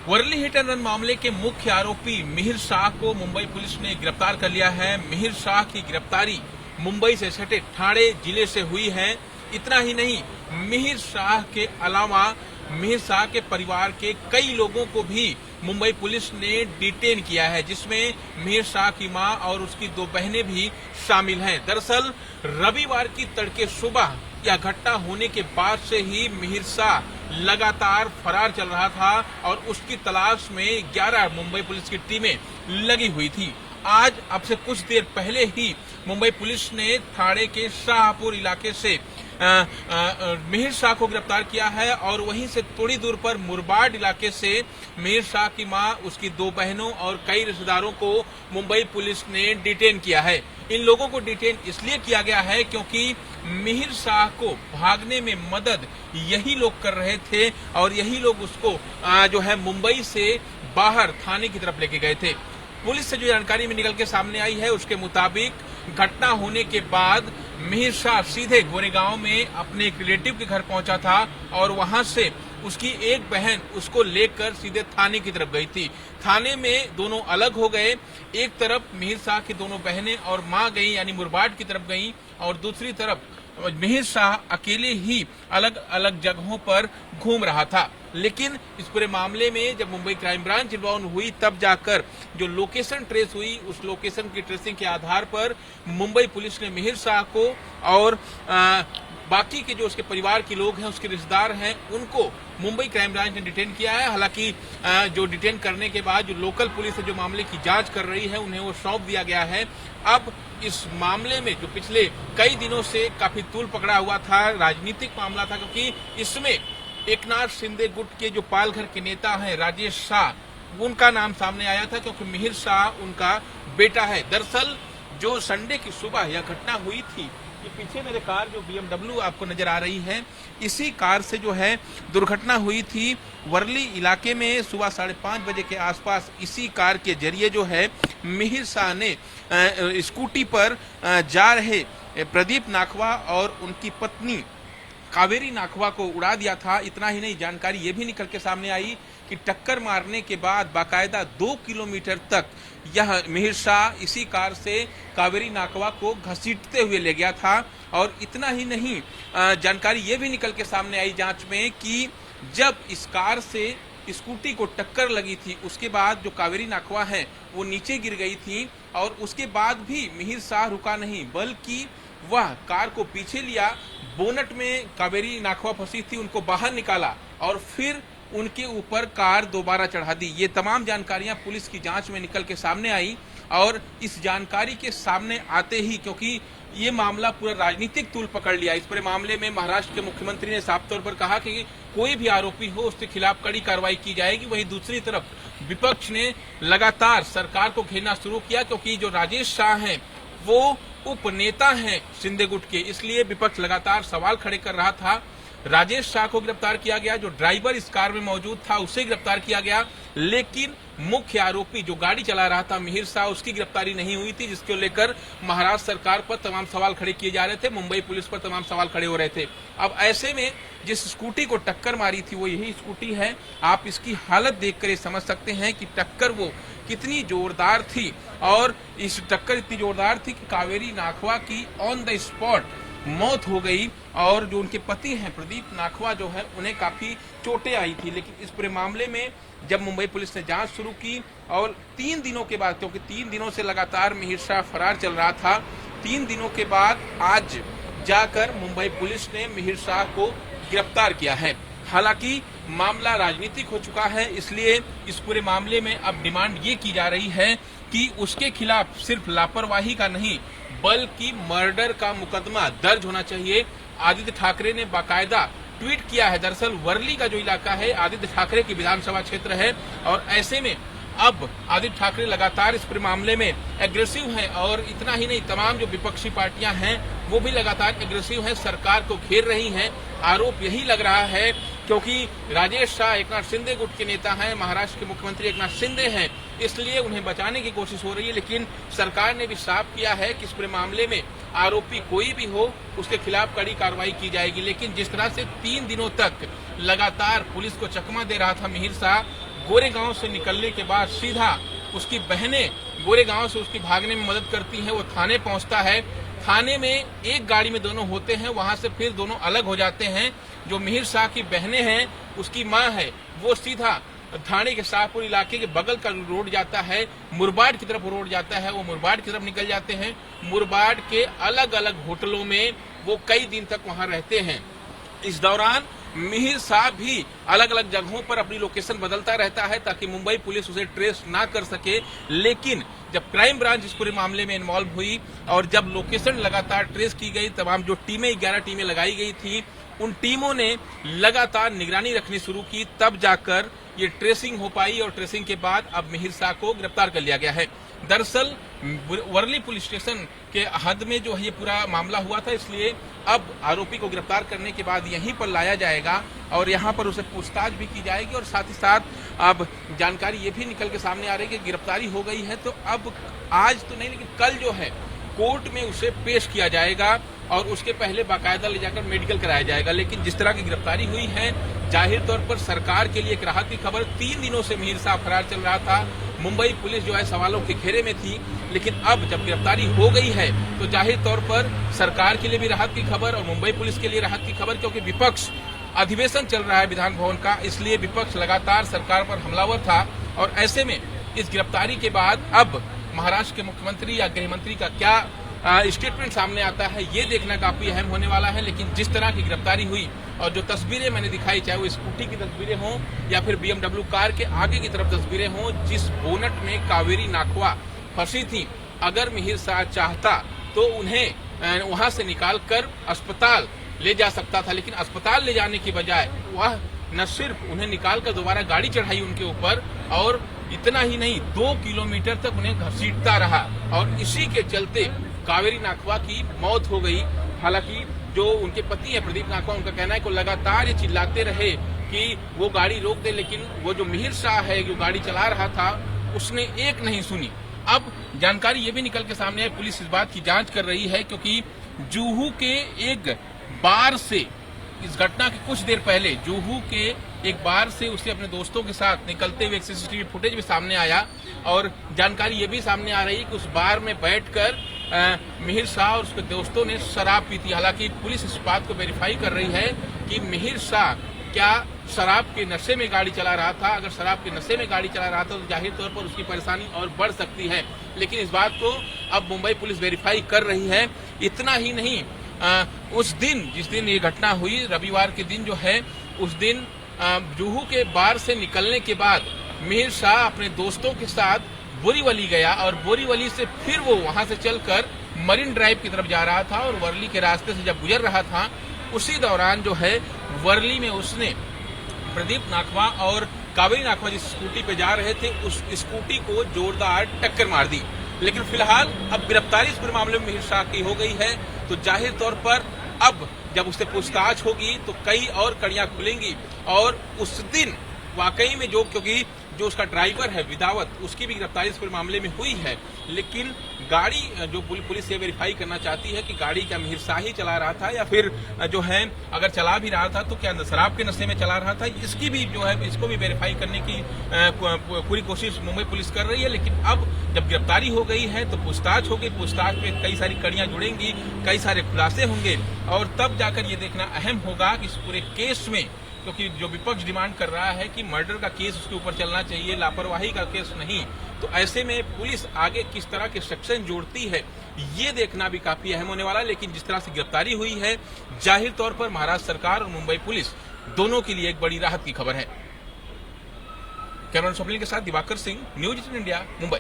Worli hit and run मामले के मुख्य आरोपी मिहिर शाह को मुंबई पुलिस ने गिरफ्तार कर लिया है। मिहिर शाह की गिरफ्तारी मुंबई से सटे ठाणे जिले से हुई है। इतना ही नहीं, मिहिर शाह के अलावा मिहिर शाह के परिवार के कई लोगों को भी मुंबई पुलिस ने डिटेन किया है, जिसमें मिहिर शाह की मां और उसकी दो बहनें भी शामिल हैं। दरअसल रविवार की तड़के सुबह यह घटना होने के बाद से ही मिहिर शाह लगातार फरार चल रहा था और उसकी तलाश में 11 मुंबई पुलिस की टीमें लगी हुई थी। आज अब से कुछ देर पहले ही मुंबई पुलिस ने ठाणे के शाहपुर इलाके से मिहिर शाह को गिरफ्तार किया है और वहीं से थोड़ी दूर पर मुरबाड इलाके से मिहिर शाह की मां, उसकी दो बहनों और कई रिश्तेदारों को मुंबई पुलिस ने डिटेन किया है। इन लोगों को डिटेन इसलिए किया गया है क्योंकि मिहिर शाह को भागने में मदद यही लोग कर रहे थे और यही लोग उसको जो है मुंबई से बाहर थाने की तरफ लेके गए थे। पुलिस से जो जानकारी में निकल के सामने आई है उसके मुताबिक घटना होने के बाद मिहिर शाह सीधे गोरेगांव में अपने एक रिलेटिव के घर पहुंचा था और वहां से उसकी एक बहन उसको लेकर सीधे थाने की तरफ गई थी। थाने में दोनों अलग हो गए। एक तरफ मिहिर शाह की दोनों बहनें और मां गई, यानी मुरबाड की तरफ गई, और दूसरी तरफ मिहिर शाह अकेले ही अलग अलग जगहों पर घूम रहा था। लेकिन इस पूरे मामले में जब मुंबई क्राइम ब्रांच इन्वॉल्व हुई तब जाकर जो लोकेशन ट्रेस हुई, उस लोकेशन की ट्रेसिंग के आधार पर मुंबई पुलिस ने मिहिर शाह को और बाकी के जो उसके परिवार के लोग हैं, उसके रिश्तेदार हैं, उनको मुंबई क्राइम ब्रांच ने डिटेन किया है। हालांकि जो डिटेन करने के बाद जो लोकल पुलिस है जो मामले की जांच कर रही है, उन्हें वो सौंप दिया गया है। अब इस मामले में जो पिछले कई दिनों से काफी तूल पकड़ा हुआ था, राजनीतिक मामला था, क्योंकि इसमें एकनाथ शिंदे गुट के जो पालघर के नेता हैं राजेश शाह, उनका नाम सामने आया था क्योंकि मिहिर शाह उनका बेटा है। दरअसल जो संडे की सुबह यह घटना हुई थी, ये पीछे मेरे कार जो BMW आपको नजर आ रही है, इसी कार से जो है दुर्घटना हुई थी। वर्ली इलाके में सुबह 5:30 बजे के आसपास इसी कार के जरिए जो है मिहिर शाह ने स्कूटी पर जा रहे प्रदीप नाखवा और उनकी पत्नी कावेरी नाखवा को उड़ा दिया था। इतना ही नहीं, जानकारी ये भी निकल के सामने आई कि टक्कर मारने के बाद बाकायदा 2 किलोमीटर तक यह मिहिर शाह इसी कार से कावेरी नाखवा को घसीटते हुए ले गया था। और इतना ही नहीं, जानकारी ये भी निकल के सामने आई जांच में कि जब इस कार से स्कूटी को टक्कर लगी थी, उसके बाद जो कावेरी नाखवा है वो नीचे गिर गई थी और उसके बाद भी मिहिर शाह रुका नहीं, बल्कि वह कार को पीछे लिया, बोनट में कावेरी नाखवा फंसी थी, उनको बाहर निकाला और फिर उनके ऊपर कार दोबारा चढ़ा दी। ये तमाम जानकारियां पुलिस की जांच में निकल के सामने आई और इस जानकारी के सामने आते ही, क्योंकि ये मामला पूरा राजनीतिक तूल पकड़ लिया, इस पूरे मामले में महाराष्ट्र के मुख्यमंत्री ने साफ तौर पर कहा कि कोई भी आरोपी हो उसके खिलाफ कड़ी कार्रवाई की जाएगी। वहीं दूसरी तरफ विपक्ष ने लगातार सरकार को घेरना शुरू किया, क्योंकि जो राजेश शाह हैं वो उपनेता हैं शिंदे गुट के, इसलिए विपक्ष लगातार सवाल खड़े कर रहा था। राजेश शाह को गिरफ्तार किया गया, जो ड्राइवर इस कार में मौजूद था उसे गिरफ्तार किया गया, लेकिन मुख्य आरोपी जो गाड़ी चला रहा था मिहिर शाह, उसकी गिरफ्तारी नहीं हुई थी, जिसको लेकर महाराष्ट्र सरकार पर तमाम सवाल खड़े किए जा रहे थे, मुंबई पुलिस पर तमाम सवाल खड़े हो रहे थे। अब ऐसे में जिस स्कूटी को टक्कर मारी थी वो यही स्कूटी है। आप इसकी हालत देखकर ये समझ सकते हैं कि टक्कर वो कितनी जोरदार थी और इस टक्कर इतनी जोरदार थी कि कावेरी नाखवा की ऑन द स्पॉट मौत हो गई और जो उनके पति हैं प्रदीप नाखवा जो है उन्हें काफी चोटें आई थी। लेकिन इस पूरे मामले में जब मुंबई पुलिस ने जांच शुरू की और 3 दिनों के बाद, क्योंकि 3 दिनों से लगातार मिहिर शाह फरार चल रहा था, 3 दिनों के बाद आज जाकर मुंबई पुलिस ने मिहिर शाह को गिरफ्तार किया है। हालांकि मामला राजनीतिक हो चुका है, इसलिए इस पूरे मामले में अब डिमांड ये की जा रही है कि उसके खिलाफ सिर्फ लापरवाही का नहीं बल्कि मर्डर का मुकदमा दर्ज होना चाहिए। आदित्य ठाकरे ने बाकायदा ट्वीट किया है। दरअसल वर्ली का जो इलाका है आदित्य ठाकरे की विधानसभा क्षेत्र है और ऐसे में अब आदित्य ठाकरे लगातार इस पूरे मामले में एग्रेसिव हैं और इतना ही नहीं, तमाम जो विपक्षी पार्टियां हैं वो भी लगातार एग्रेसिव हैं, सरकार को घेर रही हैं। आरोप यही लग रहा है क्योंकि राजेश शाह एकनाथ शिंदे गुट के नेता हैं, महाराष्ट्र के मुख्यमंत्री एकनाथ शिंदे हैं, इसलिए उन्हें बचाने की कोशिश हो रही है। लेकिन सरकार ने भी साफ किया है कि इस पूरे मामले में आरोपी कोई भी हो उसके खिलाफ कड़ी कार्रवाई की जाएगी। लेकिन जिस तरह से 3 दिनों तक लगातार पुलिस को चकमा दे रहा था मिहिर शाह, गोरेगांव से निकलने के बाद सीधा उसकी बहनें गोरेगांव से उसकी भागने में मदद करती हैं। वो थाने पहुंचता है, थाने में एक गाड़ी में दोनों होते हैं, वहां से फिर दोनों अलग हो जाते हैं। जो मिहिर शाह की बहनें हैं, उसकी मां है, वो सीधा थाने के शाहपुर इलाके के बगल का रोड जाता है, मुरबाड की तरफ रोड जाता है, वो मुरबाड की तरफ निकल जाते हैं। मुरबाड के अलग अलग होटलों में वो कई दिन तक वहां रहते हैं। इस दौरान मिहिर शाह भी अलग अलग जगहों पर अपनी लोकेशन बदलता रहता है ताकि मुंबई पुलिस उसे ट्रेस ना कर सके। लेकिन जब क्राइम ब्रांच इस पूरे मामले में इन्वॉल्व हुई और जब लोकेशन लगातार ट्रेस की गई, तमाम जो टीमें 11 टीमें लगाई गई थी, उन टीमों ने लगातार निगरानी रखनी शुरू की, तब जाकर ये ट्रेसिंग हो पाई और ट्रेसिंग के बाद अब मिहिर शाह को गिरफ्तार कर लिया गया है। दरअसल वर्ली पुलिस स्टेशन के हद में जो है ये पूरा मामला हुआ था, इसलिए अब आरोपी को गिरफ्तार करने के बाद यहीं पर लाया जाएगा और यहाँ पर उसे पूछताछ भी की जाएगी। और साथ ही साथ अब जानकारी ये भी निकल के सामने आ रही है कि गिरफ्तारी हो गई है, तो अब आज तो नहीं लेकिन कल जो है कोर्ट में उसे पेश किया जाएगा और उसके पहले बाकायदा ले जाकर मेडिकल कराया जाएगा। लेकिन जिस तरह की गिरफ्तारी हुई है, जाहिर तौर पर सरकार के लिए एक राहत की खबर। 3 दिनों से मिहिर शाह फरार चल रहा था, मुंबई पुलिस जो है सवालों के घेरे में थी, लेकिन अब जब गिरफ्तारी हो गई है तो जाहिर तौर पर सरकार के लिए भी राहत की खबर और मुंबई पुलिस के लिए राहत की खबर, क्योंकि विपक्ष अधिवेशन चल रहा है विधान भवन का, इसलिए विपक्ष लगातार सरकार पर हमलावर था। और ऐसे में इस गिरफ्तारी के बाद अब महाराष्ट्र के मुख्यमंत्री या गृह मंत्री का क्या स्टेटमेंट सामने आता है, ये देखना काफी अहम होने वाला है। लेकिन जिस तरह की गिरफ्तारी हुई और जो तस्वीरें मैंने दिखाई, चाहे वो स्कूटी की तस्वीरें हों या फिर BMW कार के आगे की तरफ तस्वीरें हों, जिस बोनट में कावेरी नाखवा फंसी थी, अगर मिहिर शाह चाहता तो उन्हें वहां से निकालकर अस्पताल ले जा सकता था, लेकिन अस्पताल ले जाने की बजाय वह न सिर्फ उन्हें निकालकर दोबारा गाड़ी चढ़ाई उनके ऊपर, और इतना ही नहीं 2 किलोमीटर तक उन्हें घसीटता रहा और इसी के चलते कावेरी नाखवा की मौत हो गई। हालांकि जो उनके पति है प्रदीप नाखवा, उनका कहना है कि लगातार ये चिल्लाते रहे कि वो गाड़ी रोक दे, लेकिन वो जो मिहिर शाह है जो गाड़ी चला रहा था, उसने एक नहीं सुनी। अब जानकारी ये भी निकल के सामने है, पुलिस इस बात की जांच कर रही है, क्योंकि जुहू के एक बार से इस घटना के कुछ देर पहले जुहू के एक बार से उसे अपने दोस्तों के साथ निकलते हुए एक CCTV फुटेज भी सामने आया और जानकारी ये भी सामने आ रही है कि उस बार में बैठकर मिहिर शाह और उसके दोस्तों ने शराब पी थी। हालांकि पुलिस इस बात को वेरीफाई कर रही है कि मिहिर शाह क्या शराब के नशे में गाड़ी चला रहा था। अगर शराब के नशे में गाड़ी चला रहा था तो जाहिर तौर पर उसकी परेशानी और बढ़ सकती है, लेकिन इस बात को अब मुंबई पुलिस वेरीफाई कर रही है। इतना ही नहीं, उस दिन जिस दिन ये घटना हुई, रविवार के दिन जो है, उस दिन जुहू के बार से निकलने के बाद मिहिर शाह अपने दोस्तों के साथ बोरीवली गया और बोरीवली से फिर वो वहां से चलकर मरीन ड्राइव की तरफ जा रहा था और वर्ली के रास्ते से जब गुजर रहा था, उसी दौरान जो है वर्ली में उसने प्रदीप नाखवा और कावेरी नाखवा जिस स्कूटी पे जा रहे थे, उस स्कूटी को जोरदार टक्कर मार दी। लेकिन फिलहाल अब गिरफ्तारी इस पूरे मामले में मिहिर शाह की हो गई है, तो जाहिर तौर पर अब जब उससे पूछताछ होगी तो कई और कड़ियां खुलेंगी और उस दिन वाकई में क्योंकि जो उसका ड्राइवर है विदावत, उसकी भी गिरफ्तारी इस पूरे मामले में हुई है। लेकिन गाड़ी जो पुलिस ये वेरीफाई करना चाहती है कि गाड़ी क्या मिहिर शाह ही चला रहा था या फिर जो है अगर चला भी रहा था तो क्या शराब के नशे में चला रहा था, इसकी भी जो है इसको भी वेरीफाई करने की पूरी कोशिश मुंबई पुलिस कर रही है। लेकिन अब जब गिरफ्तारी हो गई है तो पूछताछ होगी, पूछताछ में कई सारी कड़ियां जुड़ेंगी, कई सारे खुलासे होंगे और तब जाकर ये देखना अहम होगा कि इस पूरे केस में, क्योंकि जो विपक्ष डिमांड कर रहा है कि मर्डर का केस उसके ऊपर चलना चाहिए, लापरवाही का केस नहीं, तो ऐसे में पुलिस आगे किस तरह के सेक्शन जोड़ती है ये देखना भी काफी अहम होने वाला है। लेकिन जिस तरह से गिरफ्तारी हुई है, जाहिर तौर पर महाराष्ट्र सरकार और मुंबई पुलिस दोनों के लिए एक बड़ी राहत की खबर है। कैमरामैन स्वप्निल के साथ दिवाकर सिंह, न्यूज 18 इंडिया, मुंबई।